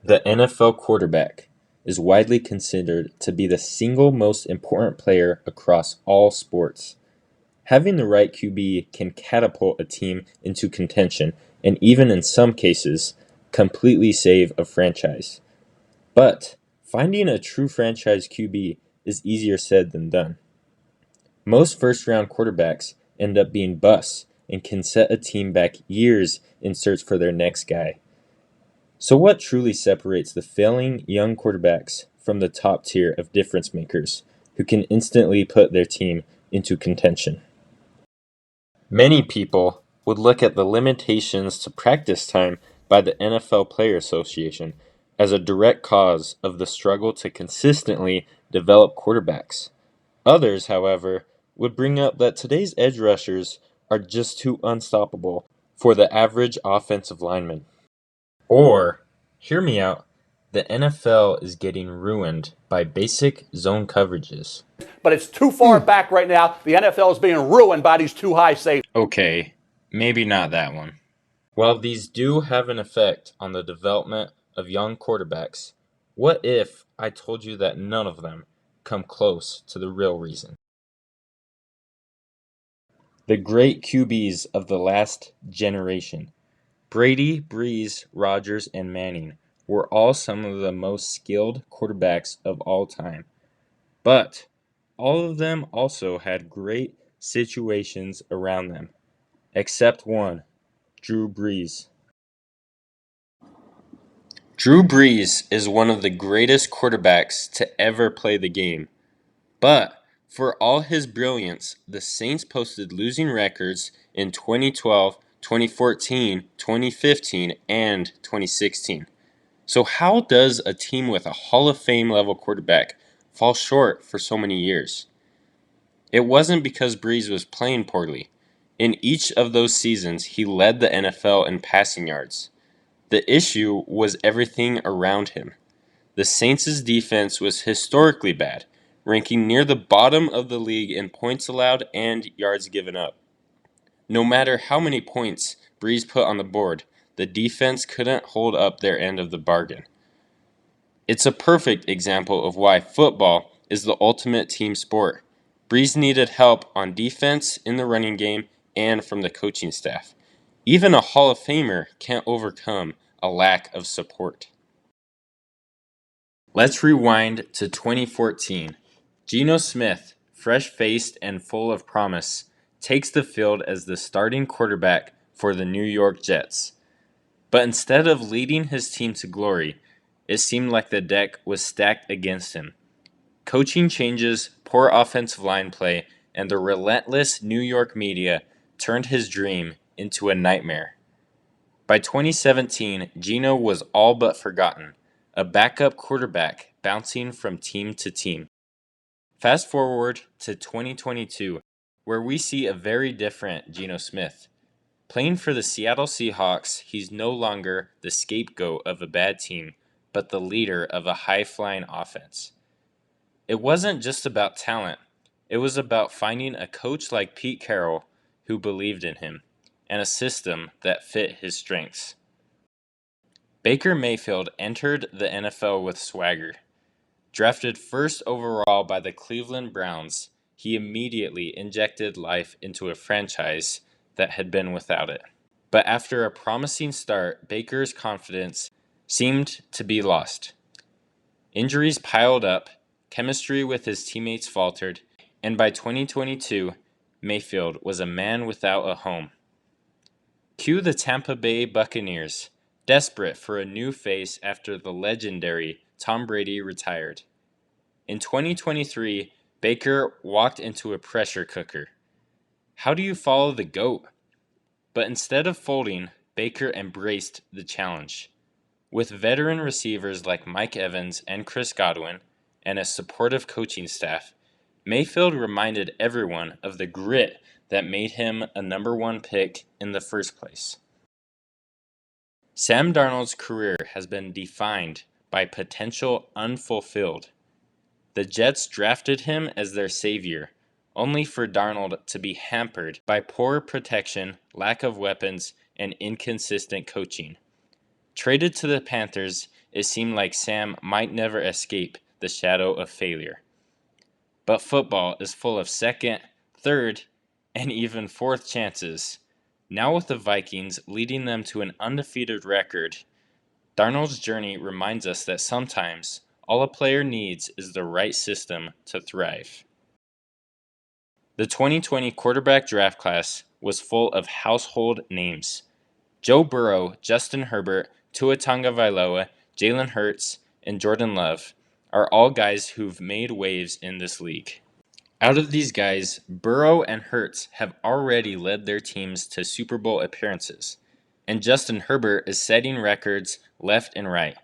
The NFL quarterback is widely considered to be the single most important player across all sports. Having the right QB can catapult a team into contention and even in some cases, completely save a franchise. But finding a true franchise QB is easier said than done. Most first-round quarterbacks end up being busts and can set a team back years in search for their next guy. So what truly separates the failing young quarterbacks from the top tier of difference makers who can instantly put their team into contention? Many people would look at the limitations to practice time by the NFL Player Association as a direct cause of the struggle to consistently develop quarterbacks. Others, however, would bring up that today's edge rushers are just too unstoppable for the average offensive lineman. Or, hear me out, the NFL is getting ruined by basic zone coverages. But it's too far back right now. The NFL is being ruined by these too high safeties. Okay, maybe not that one. While these do have an effect on the development of young quarterbacks, what if I told you that none of them come close to the real reason? The great QBs of the last generation, Brady, Brees, Rodgers, and Manning, were all some of the most skilled quarterbacks of all time. But all of them also had great situations around them, except one, Drew Brees. Drew Brees is one of the greatest quarterbacks to ever play the game. But for all his brilliance, the Saints posted losing records in 2012, 2014, 2015, and 2016. So how does a team with a Hall of Fame level quarterback fall short for so many years? It wasn't because Brees was playing poorly. In each of those seasons, he led the NFL in passing yards. The issue was everything around him. The Saints' defense was historically bad, ranking near the bottom of the league in points allowed and yards given up. No matter how many points Brees put on the board, the defense couldn't hold up their end of the bargain. It's a perfect example of why football is the ultimate team sport. Brees needed help on defense, in the running game, and from the coaching staff. Even a Hall of Famer can't overcome a lack of support. Let's rewind to 2014. Gino Smith, fresh-faced and full of promise, takes the field as the starting quarterback for the New York Jets. But instead of leading his team to glory, it seemed like the deck was stacked against him. Coaching changes, poor offensive line play, and the relentless New York media turned his dream into a nightmare. By 2017, Gino was all but forgotten, a backup quarterback bouncing from team to team. Fast forward to 2022, where we see a very different Gino Smith. Playing for the Seattle Seahawks, he's no longer the scapegoat of a bad team, but the leader of a high-flying offense. It wasn't just about talent. It was about finding a coach like Pete Carroll who believed in him, and a system that fit his strengths. Baker Mayfield entered the NFL with swagger. Drafted first overall by the Cleveland Browns, he immediately injected life into a franchise that had been without it. But after a promising start, Baker's confidence seemed to be lost. Injuries piled up, chemistry with his teammates faltered, and by 2022, Mayfield was a man without a home. Cue the Tampa Bay Buccaneers, desperate for a new face after the legendary Tom Brady retired. In 2023, Baker walked into a pressure cooker. How do you follow the GOAT? But instead of folding, Baker embraced the challenge. With veteran receivers like Mike Evans and Chris Godwin, and a supportive coaching staff, Mayfield reminded everyone of the grit that made him a number one pick in the first place. Sam Darnold's career has been defined by potential unfulfilled. The Jets drafted him as their savior, only for Darnold to be hampered by poor protection, lack of weapons, and inconsistent coaching. Traded to the Panthers, it seemed like Sam might never escape the shadow of failure. But football is full of second, third, and even fourth chances. Now with the Vikings leading them to an undefeated record, Darnold's journey reminds us that sometimes all a player needs is the right system to thrive. The 2020 quarterback draft class was full of household names. Joe Burrow, Justin Herbert, Tua Tagovailoa, Jalen Hurts, and Jordan Love are all guys who've made waves in this league. Out of these guys, Burrow and Hurts have already led their teams to Super Bowl appearances, and Justin Herbert is setting records left and right.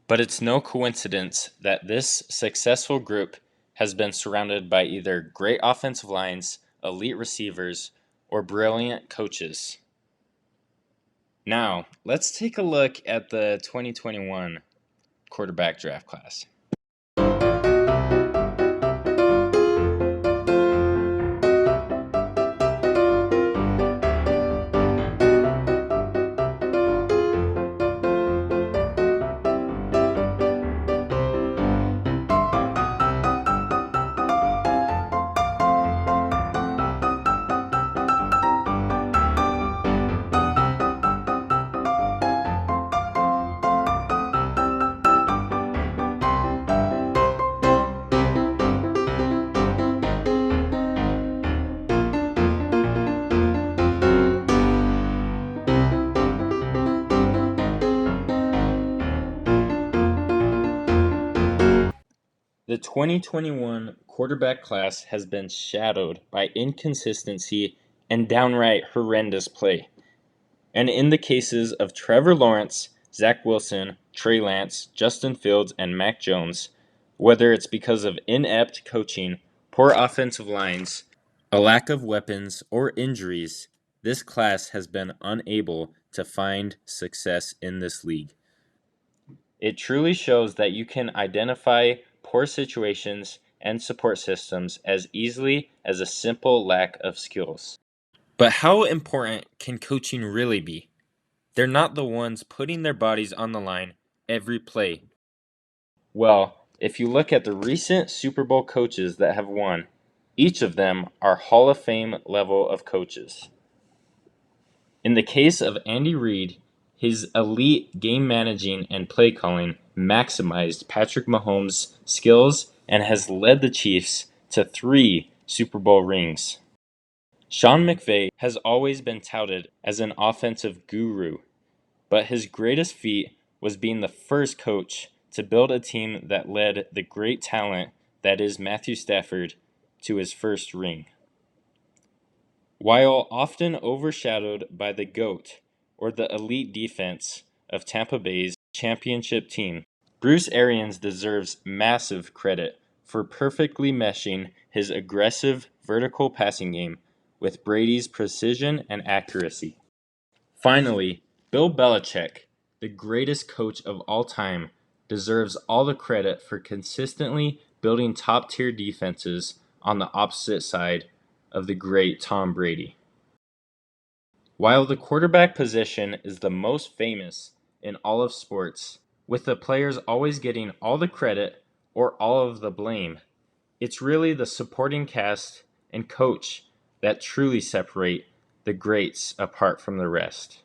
But it's no coincidence that this successful group has been surrounded by either great offensive lines, elite receivers, or brilliant coaches. Now, let's take a look at the 2021 quarterback draft class. The 2021 quarterback class has been shadowed by inconsistency and downright horrendous play. And in the cases of Trevor Lawrence, Zach Wilson, Trey Lance, Justin Fields, and Mac Jones, whether it's because of inept coaching, poor offensive lines, a lack of weapons, or injuries, this class has been unable to find success in this league. It truly shows that you can identify poor situations and support systems as easily as a simple lack of skills. But how important can coaching really be? They're not the ones putting their bodies on the line every play. Well, if you look at the recent Super Bowl coaches that have won, each of them are Hall of Fame level of coaches. In the case of Andy Reid, his elite game managing and play calling maximized Patrick Mahomes' skills and has led the Chiefs to 3 Super Bowl rings. Sean McVay has always been touted as an offensive guru, but his greatest feat was being the first coach to build a team that led the great talent that is Matthew Stafford to his first ring. While often overshadowed by the GOAT, or the elite defense of Tampa Bay's championship team, Bruce Arians deserves massive credit for perfectly meshing his aggressive vertical passing game with Brady's precision and accuracy. Finally, Bill Belichick, the greatest coach of all time, deserves all the credit for consistently building top-tier defenses on the opposite side of the great Tom Brady. While the quarterback position is the most famous in all of sports, with the players always getting all the credit or all of the blame, it's really the supporting cast and coach that truly separate the greats apart from the rest.